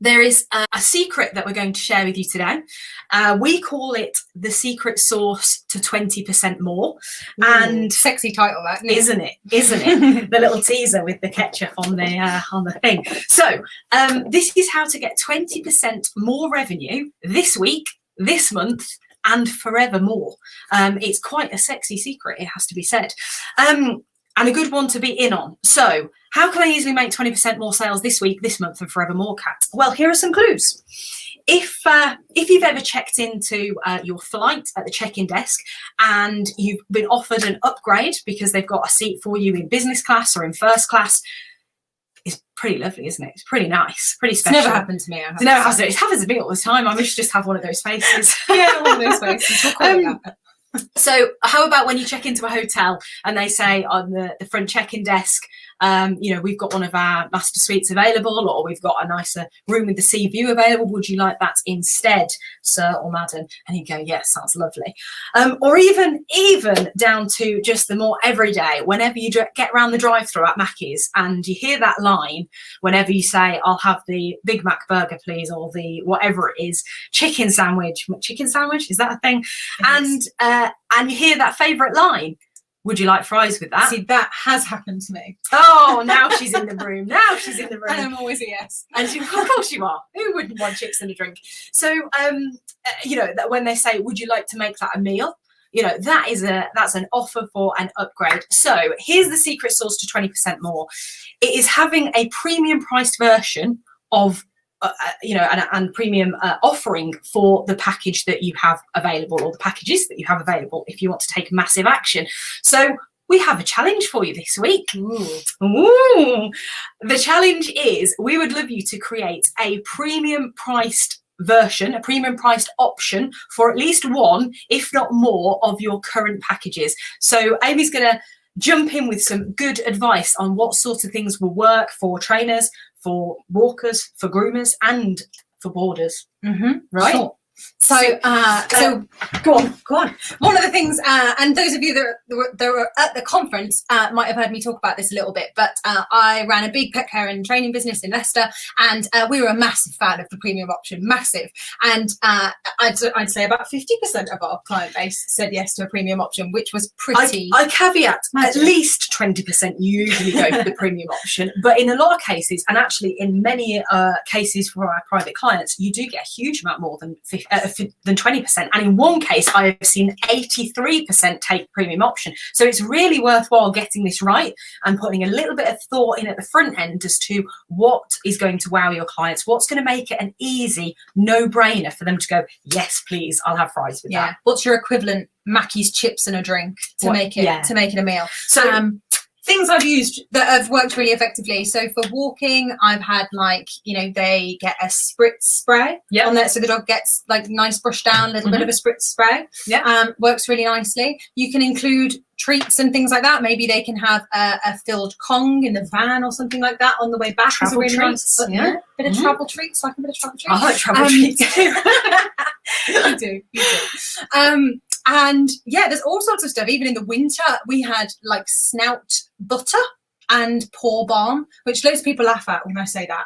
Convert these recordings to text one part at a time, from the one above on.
there is a secret that we're going to share with you today. We call it the secret sauce to 20% more. Ooh, and sexy title, that isn't it? Isn't it? The little teaser with the ketchup on the thing. So this is how to get 20% more revenue this week, this month, and forevermore. It's quite a sexy secret, it has to be said. And a good one to be in on. So how can I easily make 20% more sales this week, this month, and forevermore, Kat? Well, here are some clues. If you've ever checked into your flight at the check-in desk and you've been offered an upgrade because they've got a seat for you in business class or in first class, it's pretty lovely, isn't it? It's pretty nice, pretty special. It's never happened to me. It never has. It happens to me all the time. I wish just have one of those faces. Yeah, one of those faces. We'll call it that. So how about when you check into a hotel and they say on the front check-in desk, we've got one of our master suites available, or we've got a nicer room with the sea view available. Would you like that instead, sir or madam? And you go, yes, sounds lovely. Or even down to just the more everyday, whenever you get around the drive-thru at Mackey's and you hear that line, whenever you say, I'll have the Big Mac burger, please, or the whatever it is, chicken sandwich, is that a thing? And you hear that favourite line, would you like fries with that? See, that has happened to me. Oh, now she's in the room. And I'm always a yes. And of course you are. Who wouldn't want chips and a drink? So, that when they say, would you like to make that a meal? That's an offer for an upgrade. So here's the secret sauce to 20% more. It is having a premium priced version of and premium offering for the package that you have available, or the packages that you have available if you want to take massive action. So we have a challenge for you this week. Ooh. The challenge is we would love you to create a premium priced version, a premium priced option for at least one, if not more, of your current packages. So Amy's going to jump in with some good advice on what sorts of things will work for trainers, for walkers, for groomers, and for boarders. Mm-hmm. Right? Sure. So go on. One of the things, and those of you that were at the conference might have heard me talk about this a little bit, but I ran a big pet care and training business in Leicester, and we were a massive fan of the premium option, massive. And I'd say about 50% of our client base said yes to a premium option, which was pretty. I caveat, at least 20% usually go for the premium option, but in a lot of cases, and actually in many cases for our private clients, you do get a huge amount more than 20%, and in one case I have seen 83% take premium option. So it's really worthwhile getting this right and putting a little bit of thought in at the front end as to what is going to wow your clients, what's going to make it an easy no-brainer for them to go, yes please, I'll have fries with that. What's your equivalent Mackey's chips and a drink to make it a meal? So things I've used that have worked really effectively. So for walking, I've had they get a spritz spray on there, so the dog gets nice brush down, a little bit of a spritz spray. Works really nicely. You can include treats and things like that. Maybe they can have a filled Kong in the van or something like that on the way back. Travel really treats. Nice, bit of travel treats, like a bit of travel treats. I like travel treats too. You do. And there's all sorts of stuff. Even in the winter, we had snout butter and paw balm, which loads of people laugh at when I say that.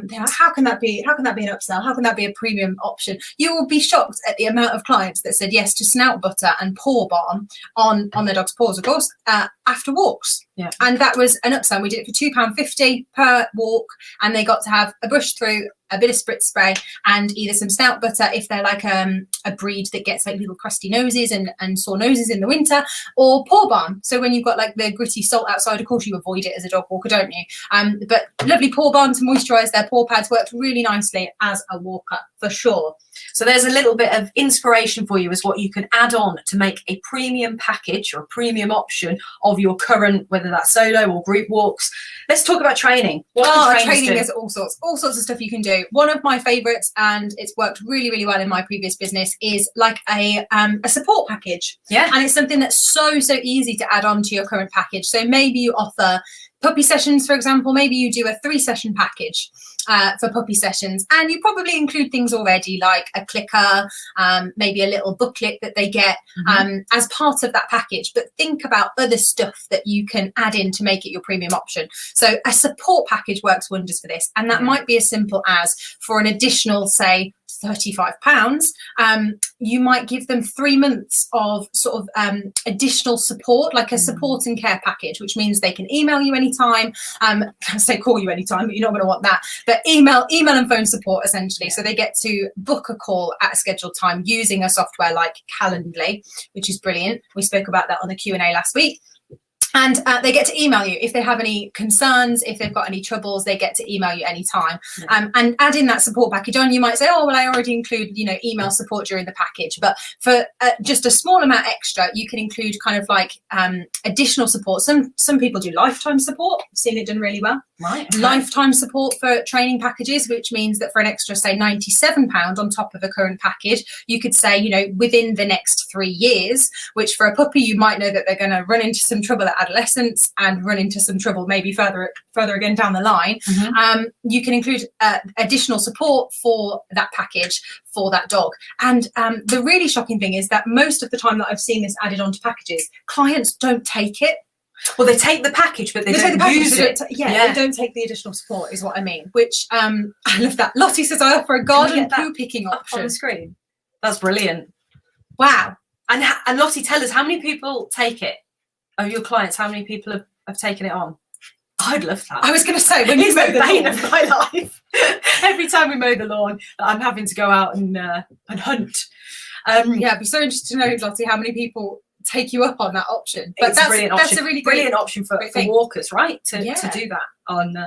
They're like, how can that be an upsell? How can that be a premium option? You will be shocked at the amount of clients that said yes to snout butter and paw balm on their dog's paws, of course, after walks. Yeah. And that was an upsell. We did it for £2.50 per walk, and they got to have a brush through, a bit of spritz spray, and either some snout butter if they're a breed that gets little crusty noses and sore noses in the winter, or paw balm. So when you've got the gritty salt outside, of course you avoid it as a dog walker, don't you? But lovely paw balm to moisturise their paw pads worked really nicely as a walker, for sure. So there's a little bit of inspiration for you as what you can add on to make a premium package or a premium option of your current, whether that's solo or group walks. Let's talk about training. Training, there's all sorts of stuff you can do. One of my favourites, and it's worked really, really well in my previous business, is a support package. Yeah. And it's something that's so easy to add on to your current package. So maybe you offer puppy sessions, for example, maybe you do a 3-session package for puppy sessions, and you probably include things already like a clicker, maybe a little booklet that they get as part of that package. But think about other stuff that you can add in to make it your premium option. So a support package works wonders for this, and that might be as simple as, for an additional, say, £35, you might give them 3 months of sort of additional support, like a support and care package, which means they can email you anytime. I say call you anytime, but you're not going to want that. But email and phone support, essentially. So they get to book a call at a scheduled time using a software like Calendly, which is brilliant. We spoke about that on the Q&A last week. And they get to email you if they have any concerns, if they've got any troubles, they get to email you anytime. And add in that support package on. You might say, oh, well, I already include, email support during the package. But for just a small amount extra, you can include kind of like additional support. Some people do lifetime support. I've seen it done really well. Right. Lifetime support for training packages, which means that for an extra, say, £97 on top of a current package, you could say, within the next 3 years, which for a puppy, you might know that they're going to run into some trouble at adolescence and run into some trouble maybe further again down the line. You can include additional support for that package for that dog. And the really shocking thing is that most of the time that I've seen this added onto packages, clients don't take it. Well, they take the package, but they don't use it. They don't take the additional support, is what I mean. Which I love that. Lottie says I offer a garden poo picking option on the screen. That's brilliant. Wow. And Lottie, tell us, how many people take it? Of your clients, how many people have taken it on? I'd love that. I was going to say, when you mow the bane lawn of my life. Every time we mow the lawn, I'm having to go out and hunt. I'd be so interested to know, Lottie, how many people take you up on that option. But it's a brilliant option. That's a really brilliant option for walkers, right? To do that on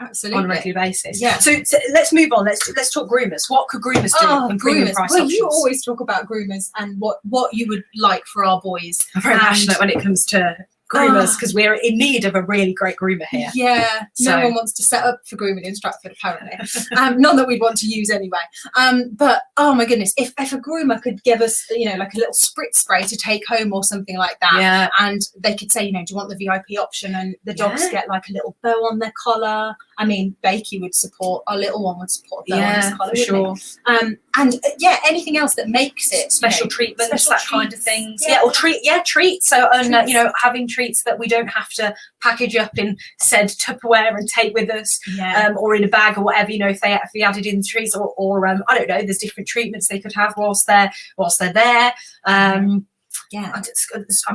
absolutely on a regular basis. Yeah. So let's move on. Let's talk groomers. What could groomers do in premium price options? You always talk about groomers and what you would like for our boys. I'm very passionate when it comes to groomers because we're in need of a really great groomer here. Yeah, no one wants to set up for grooming in Stratford, apparently. None that we'd want to use anyway. But oh my goodness, if a groomer could give us, like a little spritz spray to take home or something like that, and they could say, do you want the VIP option? And the dogs get like a little bow on their collar. I mean, Bakey would support, our little one would support a bow on his collar, for sure. And anything else that makes it special treatments, kind of things. Or treats. So having treats that we don't have to package up in said Tupperware and take with us, or in a bag or whatever. If they added in the treats, or I don't know. There's different treatments they could have whilst they're there. I'm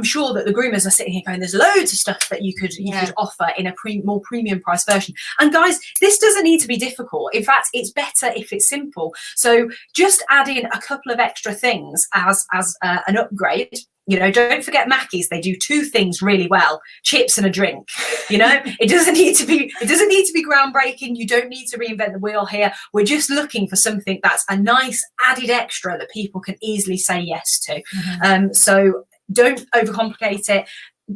sure that the groomers are sitting here going, there's loads of stuff that you could offer in a more premium price version. And guys, this doesn't need to be difficult. In fact, it's better if it's simple. So just add in a couple of extra things as an upgrade. Don't forget Mackey's. They do 2 things really well: chips and a drink. It doesn't need to be groundbreaking. You don't need to reinvent the wheel here. We're just looking for something that's a nice added extra that people can easily say yes to. So don't overcomplicate it.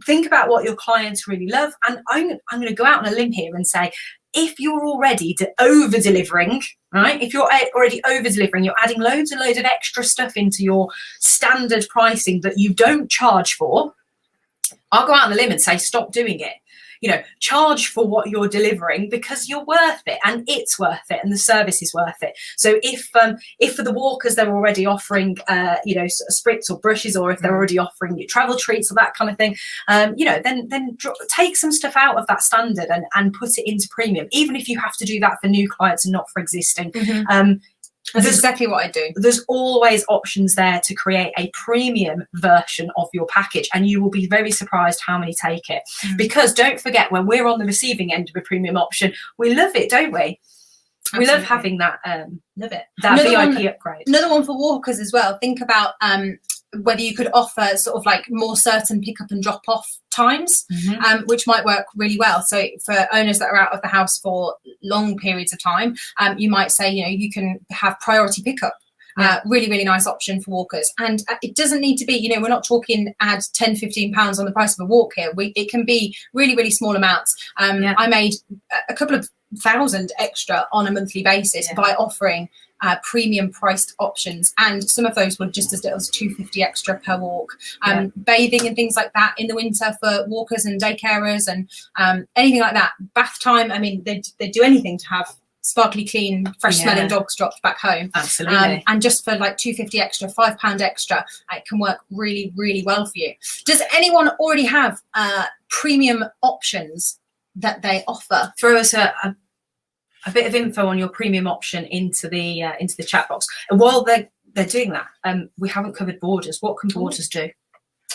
Think about what your clients really love. And I'm going to go out on a limb here and say, if you're already over-delivering, right? If you're already over-delivering, you're adding loads and loads of extra stuff into your standard pricing that you don't charge for, I'll go out on a limb and say, stop doing it. Charge for what you're delivering because you're worth it and it's worth it and the service is worth it. So if for the walkers they're already offering spritz or brushes, or if they're already offering you travel treats or that kind of thing, then take some stuff out of that standard and put it into premium, even if you have to do that for new clients and not for existing. That's exactly what I do. There's always options there to create a premium version of your package, and you will be very surprised how many take it. Because don't forget, when we're on the receiving end of a premium option, we love it, don't we? Absolutely. We love having that. Love it. That VIP upgrade. Another one for walkers as well. Think about whether you could offer sort of like more certain pick up and drop off times, which might work really well. So for owners that are out of the house for long periods of time, you might say, you can have priority pickup. Really, really nice option for walkers. And it doesn't need to be, we're not talking add £10-15 on the price of a walk here. It can be really, really small amounts. I made a couple of thousand extra on a monthly basis by offering premium priced options, and some of those were just as little as $2.50 extra per walk. Bathing and things like that in the winter for walkers and daycarers, and anything like that. Bath time, I mean, they'd do anything to have sparkly clean, fresh smelling dogs dropped back home. Absolutely. And just for like $2.50 extra, £5 extra, it can work really, really well for you. Does anyone already have premium options that they offer? Throw us a bit of info on your premium option into the chat box. And while they're doing that, we haven't covered borders. What can borders do?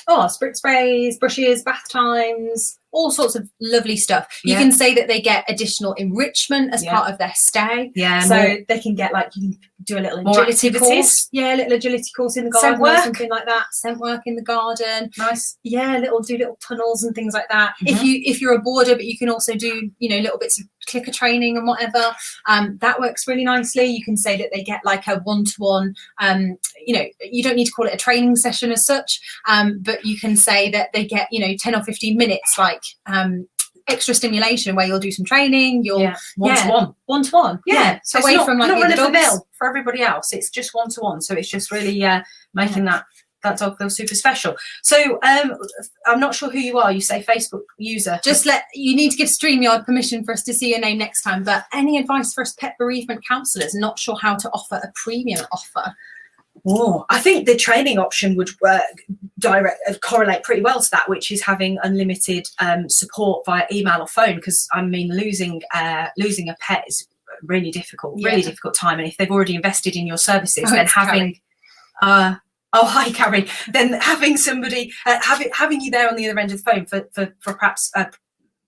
Oh, spritz sprays, brushes, bath times, all sorts of lovely stuff. You can say that they get additional enrichment as part of their stay. So they can get, like, you can do a little agility course. Yeah, a little agility course in the garden or something like that. Scent work in the garden. Nice. Yeah, little tunnels and things like that. If you're a boarder, but you can also do, little bits of clicker training and whatever. That works really nicely. You can say that they get like a one-to-one, you don't need to call it a training session as such, but you can say that they get, 10 or 15 minutes, like extra stimulation where you'll do some training. You'll one-to-one. Yeah. So away it's from like not the run of the dogs. mill for everybody else. It's just one-to-one. So it's just really making that dog feel super special. So I'm not sure who you are. You say Facebook user. You need to give StreamYard permission for us to see your name next time. But any advice for us pet bereavement counsellors not sure how to offer a premium offer? Oh, I think the training option would correlate pretty well to that, which is having unlimited support via email or phone. Because I mean, losing a pet is really difficult time. And if they've already invested in your services, then having hi, Carrie. Then having somebody having you there on the other end of the phone for perhaps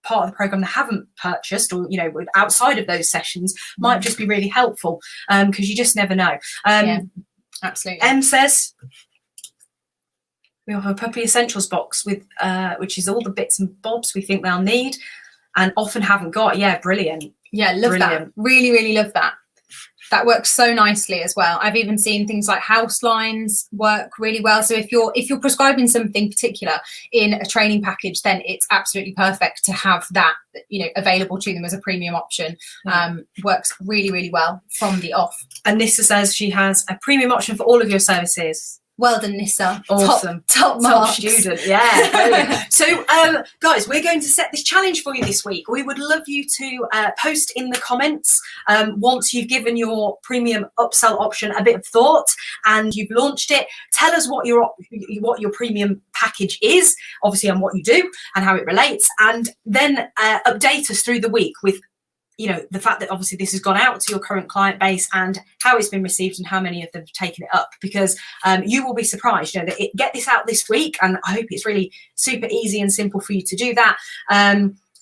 part of the program they haven't purchased, or outside of those sessions, might just be really helpful, because you just never know. Absolutely. M says we have a puppy essentials box with which is all the bits and bobs we think they'll need and often haven't got. Yeah, brilliant. Yeah, love that. Really, really love that. That works so nicely as well. I've even seen things like house lines work really well. So if you're prescribing something particular in a training package, then it's absolutely perfect to have that available to them as a premium option. Works really, really well from the off. And Nissa says she has a premium option for all of your services. Well done, Nissa. Awesome. Top marks. Student. Yeah. Brilliant. So, guys, we're going to set this challenge for you this week. We would love you to post in the comments once you've given your premium upsell option a bit of thought and you've launched it. Tell us what your premium package is, obviously, and what you do and how it relates, and then update us through the week with the fact that obviously this has gone out to your current client base and how it's been received and how many of them have taken it up, because you will be surprised. Get this out this week, and I hope it's really super easy and simple for you to do that.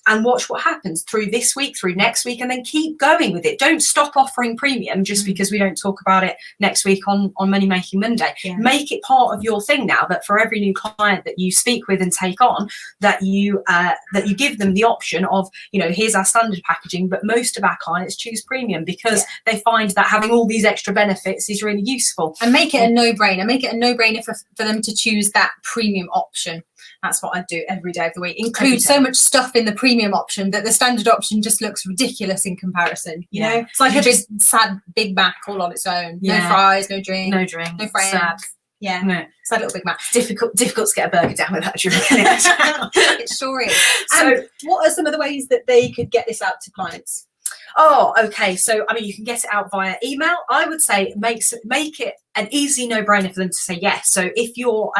And watch what happens through this week, through next week, and then keep going with it. Don't stop offering premium just because we don't talk about it next week on Money Making Monday. Yeah. Make it part of your thing now, that for every new client that you speak with and take on, that you give them the option of, here's our standard packaging, but most of our clients choose premium because they find that having all these extra benefits is really useful. And make it a no-brainer. Make it a no-brainer for them to choose that premium option. That's what I do every day of the week. Include so much stuff in the premium option that the standard option just looks ridiculous in comparison. You know, it's like a big sad Big Mac all on its own. No fries, no drink, no friends. Sad. Yeah, sad little Big Mac. Difficult to get a burger down with that drink. It sure is. So, what are some of the ways that they could get this out to clients? Oh, okay. So, I mean, you can get it out via email. I would say make it an easy no-brainer for them to say yes. So, if you're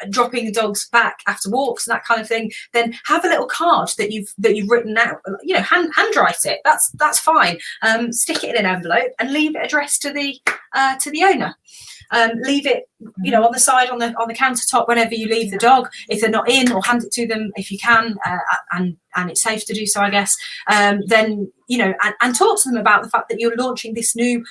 dropping the dogs back after walks and that kind of thing, then have a little card that you've written out. Handwrite it. That's fine. Stick it in an envelope and leave it addressed to the owner. Leave it, on the side on the countertop whenever you leave the dog. If they're not in, or hand it to them if you can, and it's safe to do so, I guess. Then and talk to them about the fact that you're launching this new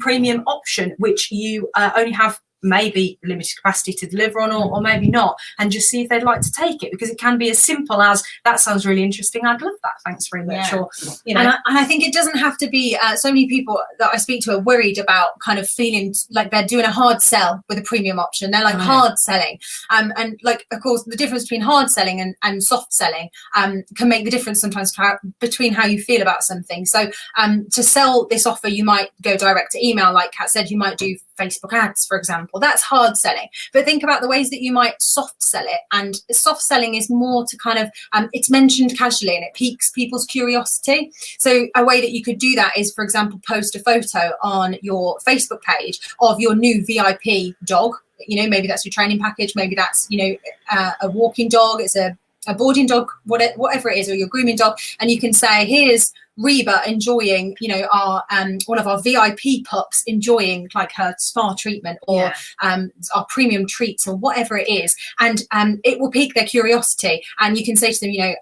premium option, which you only have maybe limited capacity to deliver on, or maybe not, and just see if they'd like to take it, because it can be as simple as, that sounds really interesting, I'd love that, thanks very much. Yeah. Or, you know, and I think it doesn't have to be, so many people that I speak to are worried about kind of feeling like they're doing a hard sell with a premium option. They're like hard selling. And like, of course, the difference between hard selling and soft selling can make the difference sometimes between how you feel about something. So to sell this offer, you might go direct to email, like Kat said, you might do Facebook ads, for example. That's hard selling. But think about the ways that you might soft sell it. And soft selling is more to kind of, it's mentioned casually and it piques people's curiosity. So a way that you could do that is, for example, post a photo on your Facebook page of your new VIP dog. You know, maybe that's your training package, maybe that's, you know, a walking dog, it's a boarding dog, whatever it is, or your grooming dog, and you can say, here's Reba enjoying, you know, our one of our VIP pups enjoying like her spa treatment, or our premium treats, or whatever it is, and it will pique their curiosity. And you can say to them, you know,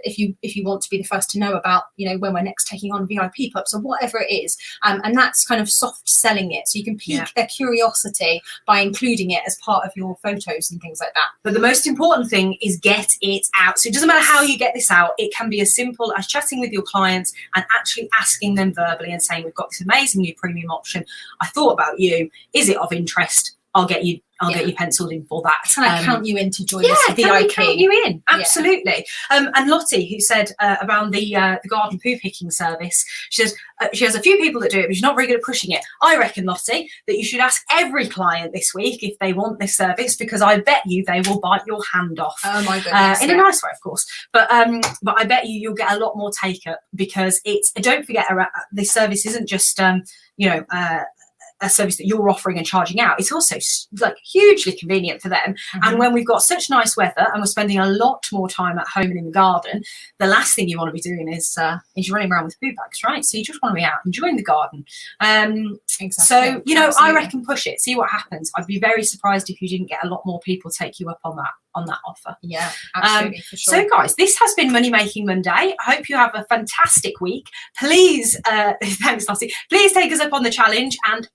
if you want to be the first to know about, you know, when we're next taking on VIP pups, or whatever it is, and that's kind of soft selling it. So you can pique their curiosity by including it as part of your photos and things like that. But the most important thing is get it out. So it doesn't matter how you get this out. It can be as simple as chatting with your clients and actually asking them verbally and saying, we've got this amazing new premium option. I thought about you. Is it of interest? I'll get you penciled in for that. Can I count you in to join this VIP? Can we count you in? Absolutely. And Lottie, who said around the garden poo picking service, she says she has a few people that do it, but she's not very good at pushing it. I reckon, Lottie, that you should ask every client this week if they want this service, because I bet you they will bite your hand off. Oh my goodness! In a nice way, of course. But I bet you'll get a lot more take up, because it's. Don't forget, this service isn't just you know. A service that you're offering and charging out. It's also like hugely convenient for them. And when we've got such nice weather and we're spending a lot more time at home and in the garden, the last thing you want to be doing is running around with poo bags, right? So you just want to be out enjoying the garden. Exactly. So, you know, Absolutely. I reckon push it, see what happens. I'd be very surprised if you didn't get a lot more people take you up on that offer. Yeah, absolutely, for sure. So guys, this has been Money Making Monday. I hope you have a fantastic week. Please, thanks Lottie, please take us up on the challenge and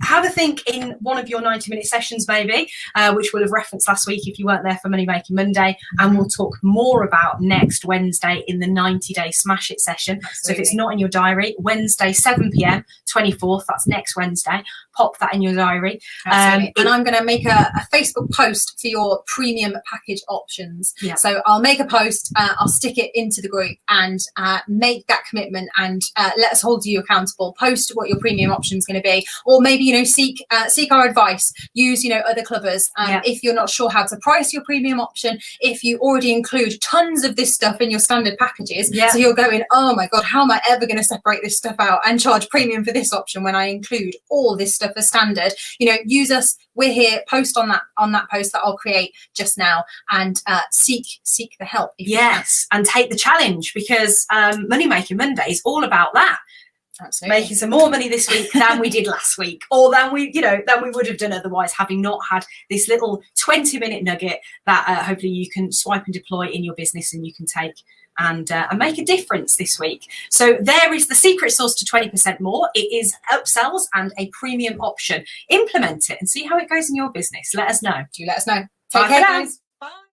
have a think in one of your 90-minute sessions, maybe, which we'll have referenced last week if you weren't there for Money Making Monday. And we'll talk more about next Wednesday in the 90-day Smash It session. Absolutely. So if it's not in your diary, Wednesday, 7 p.m, 24th, that's next Wednesday. Pop that in your diary. And I'm going to make a Facebook post for your premium package options. Yeah. So I'll make a post, I'll stick it into the group, and make that commitment, and let us hold you accountable. Post what your premium option is going to be, or maybe, you know, seek our advice. Use, you know, other clubbers if you're not sure how to price your premium option. If you already include tons of this stuff in your standard packages, so you're going, oh my god, how am I ever going to separate this stuff out and charge premium for this option when I include all this stuff as standard? You know, use us. We're here. Post on that post that I'll create just now, and seek the help. Yes, and take the challenge, because Money Making Monday is all about that. Absolutely. Making some more money this week than we did last week, or than we would have done otherwise, having not had this little 20-minute nugget that hopefully you can swipe and deploy in your business, and you can take and make a difference this week. So there is the secret sauce to 20% more. It is upsells and a premium option. Implement it and see how it goes in your business. Let us know. Do let us know. Bye Take care, for now. guys.